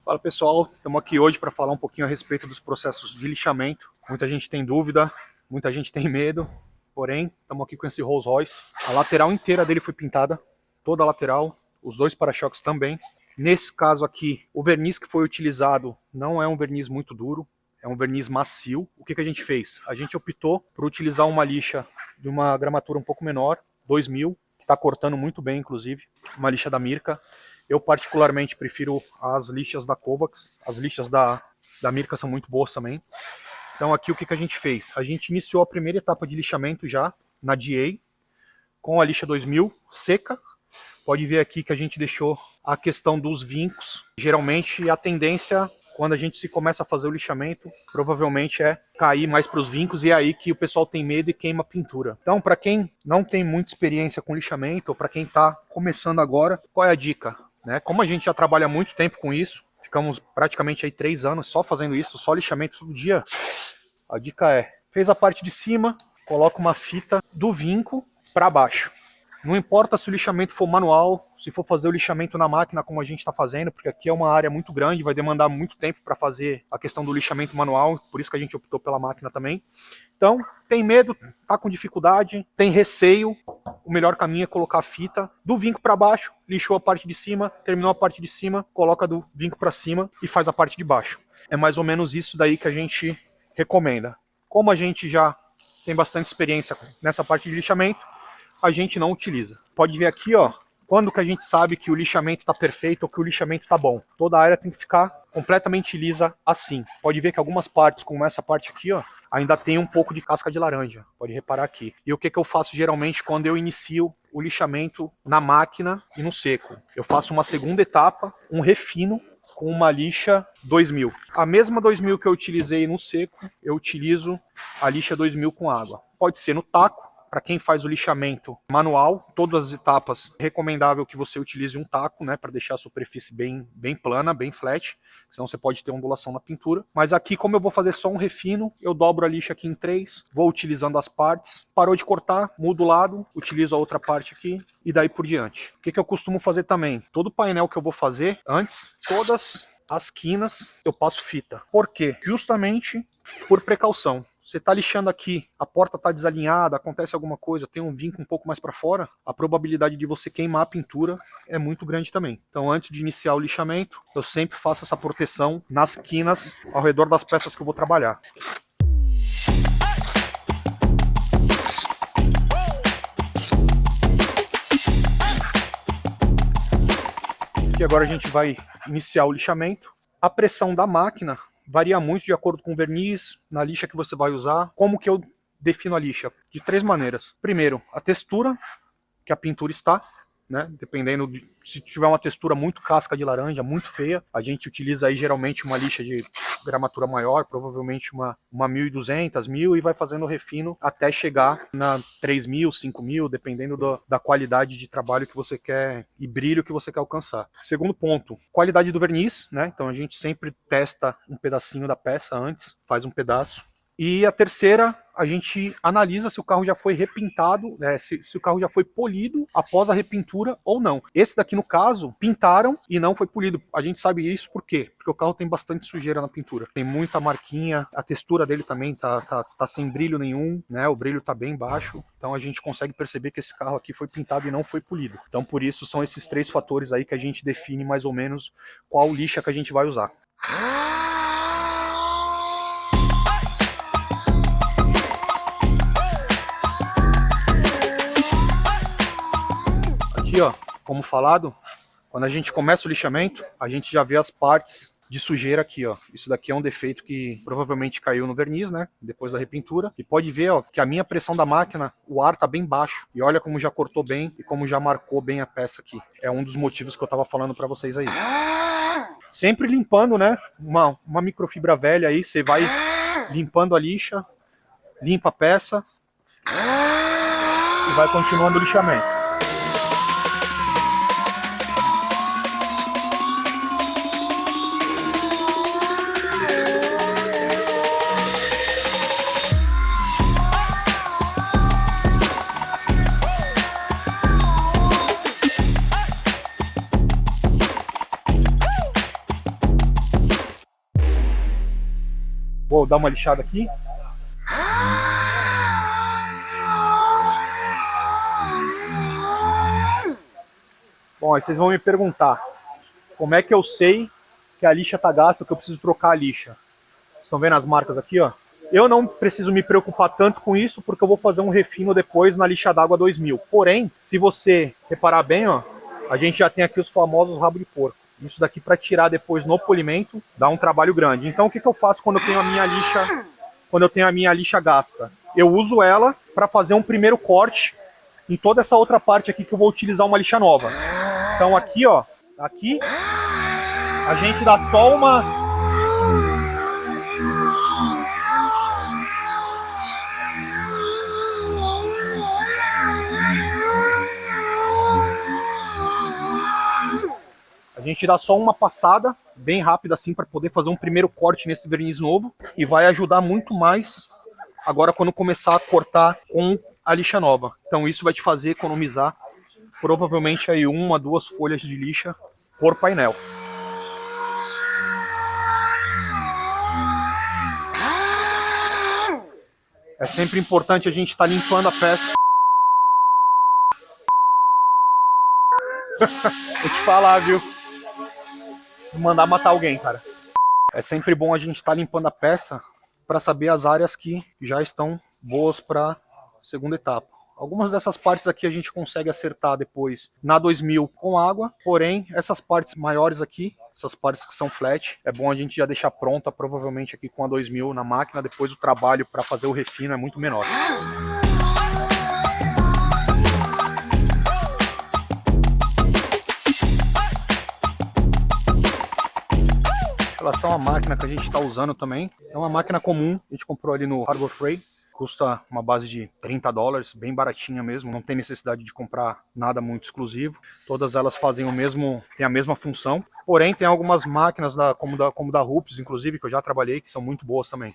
Fala pessoal, estamos aqui hoje para falar um pouquinho a respeito dos processos de lixamento. Muita gente tem dúvida, muita gente tem medo, porém estamos aqui com esse Rolls Royce. A lateral inteira dele foi pintada, toda a lateral, os dois para-choques também. Nesse caso aqui, o verniz que foi utilizado não é um verniz muito duro, é um verniz macio. O que a gente fez? A gente optou por utilizar uma lixa de uma gramatura um pouco menor, 2000, que está cortando muito bem inclusive, uma lixa da Mirka. Eu particularmente prefiro as lixas da Kovacs, as lixas da Mirka são muito boas também. Então aqui o que a gente fez? A gente iniciou a primeira etapa de lixamento já na DA, com a lixa 2000 seca. Pode ver aqui que a gente deixou a questão dos vincos. Geralmente a tendência, quando a gente se começa a fazer o lixamento, provavelmente é cair mais para os vincos e é aí que o pessoal tem medo e queima a pintura. Então para quem não tem muita experiência com lixamento, ou para quem está começando agora, qual é a dica? Como a gente já trabalha há muito tempo com isso, ficamos praticamente aí 3 anos só fazendo isso, só lixamento todo dia, a dica é, fez a parte de cima, coloca uma fita do vinco para baixo. Não importa se o lixamento for manual, se for fazer o lixamento na máquina como a gente está fazendo, porque aqui é uma área muito grande, vai demandar muito tempo para fazer a questão do lixamento manual, por isso que a gente optou pela máquina também. Então, tem medo, tá com dificuldade, tem receio, o melhor caminho é colocar a fita do vinco para baixo, lixou a parte de cima, terminou a parte de cima, coloca do vinco para cima e faz a parte de baixo. É mais ou menos isso daí que a gente recomenda. Como a gente já tem bastante experiência nessa parte de lixamento, a gente não utiliza. Pode ver aqui, ó, quando que a gente sabe que o lixamento está perfeito ou que o lixamento está bom. Toda a área tem que ficar completamente lisa assim. Pode ver que algumas partes, como essa parte aqui, ó, ainda tem um pouco de casca de laranja. Pode reparar aqui. E o que eu faço geralmente quando eu inicio o lixamento na máquina e no seco? Eu faço uma segunda etapa, um refino, com uma lixa 2000. A mesma 2000 que eu utilizei no seco, eu utilizo a lixa 2000 com água. Pode ser no taco. Para quem faz o lixamento manual, todas as etapas, é recomendável que você utilize um taco, para deixar a superfície bem plana, bem flat, senão você pode ter ondulação na pintura. Mas aqui, como eu vou fazer só um refino, eu dobro a lixa aqui em 3, vou utilizando as partes, parou de cortar, mudo o lado, utilizo a outra parte aqui e daí por diante. O que eu costumo fazer também? Todo painel que eu vou fazer, antes, todas as quinas eu passo fita. Por quê? Justamente por precaução. Você está lixando aqui, a porta está desalinhada, acontece alguma coisa, tem um vinco um pouco mais para fora, a probabilidade de você queimar a pintura é muito grande também. Então antes de iniciar o lixamento, eu sempre faço essa proteção nas quinas ao redor das peças que eu vou trabalhar. Aqui agora a gente vai iniciar o lixamento. A pressão da máquina varia muito de acordo com o verniz, na lixa que você vai usar. Como que eu defino a lixa? De 3 maneiras. Primeiro, a textura que a pintura está, dependendo de, se tiver uma textura muito casca de laranja, muito feia, a gente utiliza aí geralmente uma lixa de gramatura maior, provavelmente uma 1200, 1000 e vai fazendo o refino até chegar na 3000, 5000, dependendo da qualidade de trabalho que você quer e brilho que você quer alcançar. Segundo ponto, qualidade do verniz, então a gente sempre testa um pedacinho da peça antes, faz um pedaço. E a terceira, a gente analisa se o carro já foi repintado, se o carro já foi polido após a repintura ou não. Esse daqui, no caso, pintaram e não foi polido. A gente sabe isso por quê? Porque o carro tem bastante sujeira na pintura. Tem muita marquinha, a textura dele também tá sem brilho nenhum, o brilho tá bem baixo. Então a gente consegue perceber que esse carro aqui foi pintado e não foi polido. Então por isso são esses 3 fatores aí que a gente define mais ou menos qual lixa que a gente vai usar. Aqui, ó, como falado, quando a gente começa o lixamento, a gente já vê as partes de sujeira aqui, ó. Isso daqui é um defeito que provavelmente caiu no verniz, depois da repintura. E pode ver, ó, que a minha pressão da máquina, o ar tá bem baixo. E olha como já cortou bem e como já marcou bem a peça aqui. É um dos motivos que eu tava falando para vocês aí. Sempre limpando, uma microfibra velha aí, você vai limpando a lixa, limpa a peça e vai continuando o lixamento. Vou dar uma lixada aqui. Bom, aí vocês vão me perguntar, como é que eu sei que a lixa tá gasta, que eu preciso trocar a lixa? Vocês estão vendo as marcas aqui, ó? Eu não preciso me preocupar tanto com isso, porque eu vou fazer um refino depois na lixa d'água 2000. Porém, se você reparar bem, ó, a gente já tem aqui os famosos rabos de porco. Isso daqui para tirar depois no polimento dá um trabalho grande. Então o que eu faço quando eu tenho a minha lixa gasta? Eu uso ela para fazer um primeiro corte em toda essa outra parte aqui que eu vou utilizar uma lixa nova. Então aqui, ó, aqui a gente dá só uma... A gente dá só uma passada bem rápida assim para poder fazer um primeiro corte nesse verniz novo e vai ajudar muito mais agora quando começar a cortar com a lixa nova. Então isso vai te fazer economizar provavelmente aí 1 a 2 folhas de lixa por painel. É sempre importante a gente estar limpando a peça. Vou te falar, viu? Preciso mandar matar alguém, cara. É sempre bom a gente estar limpando a peça para saber as áreas que já estão boas para segunda etapa. Algumas dessas partes aqui a gente consegue acertar depois na 2000 com água, porém essas partes maiores aqui, essas partes que são flat, é bom a gente já deixar pronta provavelmente aqui com a 2000 na máquina, depois o trabalho para fazer o refino é muito menor. Em relação à máquina que a gente está usando também, é uma máquina comum, a gente comprou ali no Harbor Freight, custa uma base de $30, bem baratinha mesmo, não tem necessidade de comprar nada muito exclusivo, todas elas fazem tem a mesma função, porém tem algumas máquinas como da Rups, inclusive, que eu já trabalhei, que são muito boas também.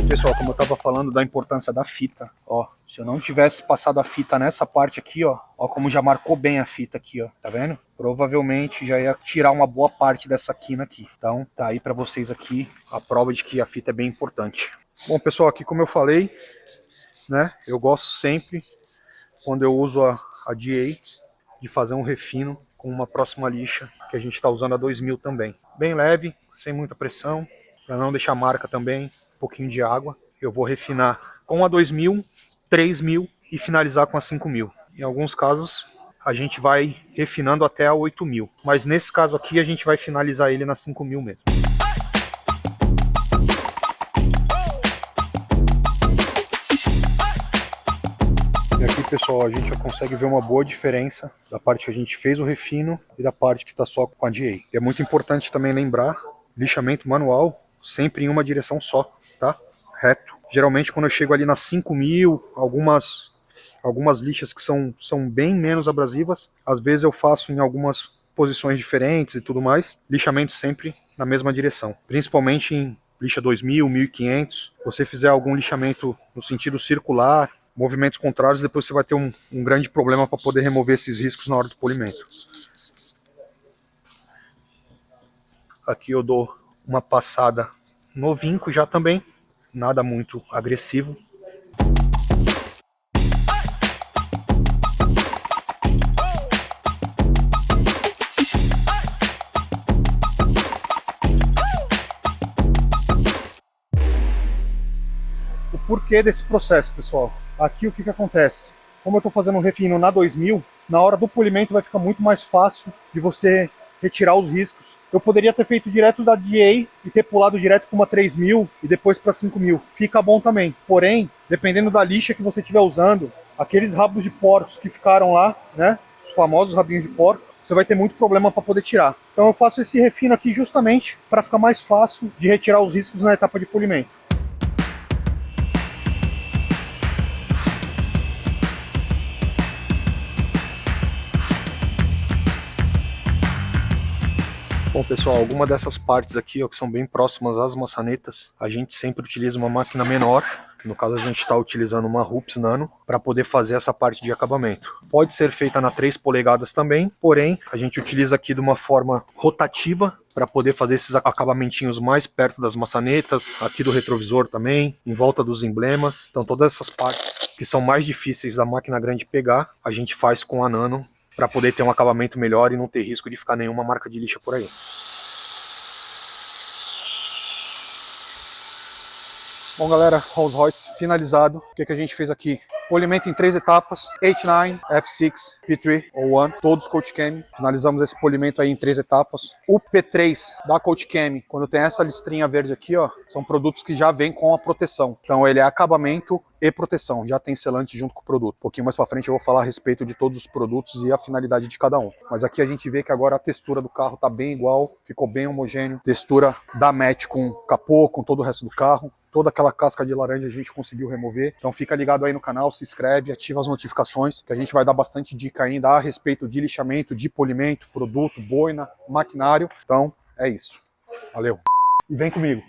Pessoal, como eu estava falando da importância da fita, ó, se eu não tivesse passado a fita nessa parte aqui, ó como já marcou bem a fita aqui, ó, tá vendo? Provavelmente já ia tirar uma boa parte dessa quina aqui. Então tá aí para vocês aqui a prova de que a fita é bem importante. Bom, pessoal, aqui como eu falei, né, eu gosto sempre, quando eu uso a DA, de fazer um refino com uma próxima lixa, que a gente está usando a 2000 também. Bem leve, sem muita pressão, para não deixar marca também. Pouquinho de água, eu vou refinar com a 2000, 3000 e finalizar com a 5000. Em alguns casos a gente vai refinando até a 8000, mas nesse caso aqui a gente vai finalizar ele na 5000 mesmo. E aqui, pessoal, a gente já consegue ver uma boa diferença da parte que a gente fez o refino e da parte que está só com a DA. E é muito importante também lembrar, lixamento manual sempre em uma direção só, tá? Reto. Geralmente quando eu chego ali nas 5000, algumas lixas que são bem menos abrasivas, às vezes eu faço em algumas posições diferentes e tudo mais, lixamento sempre na mesma direção. Principalmente em lixa 2000, 1500, se você fizer algum lixamento no sentido circular, movimentos contrários, depois você vai ter um grande problema para poder remover esses riscos na hora do polimento. Aqui eu dou uma passada no vinco já também, nada muito agressivo. O porquê desse processo, pessoal? Aqui o que acontece? Como eu estou fazendo um refino na 2000, na hora do polimento vai ficar muito mais fácil de você retirar os riscos. Eu poderia ter feito direto da DA e ter pulado direto para uma 3000 e depois para 5000. Fica bom também. Porém, dependendo da lixa que você estiver usando, aqueles rabos de porcos que ficaram lá, né, os famosos rabinhos de porco, você vai ter muito problema para poder tirar. Então eu faço esse refino aqui justamente para ficar mais fácil de retirar os riscos na etapa de polimento. Bom, pessoal, alguma dessas partes aqui, ó, que são bem próximas às maçanetas, a gente sempre utiliza uma máquina menor. No caso, a gente está utilizando uma Rups Nano para poder fazer essa parte de acabamento. Pode ser feita na 3 polegadas também, porém, a gente utiliza aqui de uma forma rotativa para poder fazer esses acabamentinhos mais perto das maçanetas, aqui do retrovisor também, em volta dos emblemas. Então, todas essas partes que são mais difíceis da máquina grande pegar, a gente faz com a Nano para poder ter um acabamento melhor e não ter risco de ficar nenhuma marca de lixa por aí. Bom, galera, Rolls Royce finalizado. O que a gente fez aqui? Polimento em 3 etapas, H9, F6, P3 ou One, todos Coach Chem. Finalizamos esse polimento aí em 3 etapas. O P3 da Coach Chem, quando tem essa listrinha verde aqui, ó, são produtos que já vêm com a proteção. Então ele é acabamento e proteção, já tem selante junto com o produto. Um pouquinho mais pra frente eu vou falar a respeito de todos os produtos e a finalidade de cada um. Mas aqui a gente vê que agora a textura do carro tá bem igual, ficou bem homogêneo. Textura da match com capô, com todo o resto do carro. Toda aquela casca de laranja a gente conseguiu remover. Então fica ligado aí no canal, se inscreve, ativa as notificações, que a gente vai dar bastante dica ainda a respeito de lixamento, de polimento, produto, boina, maquinário. Então é isso. Valeu. E vem comigo.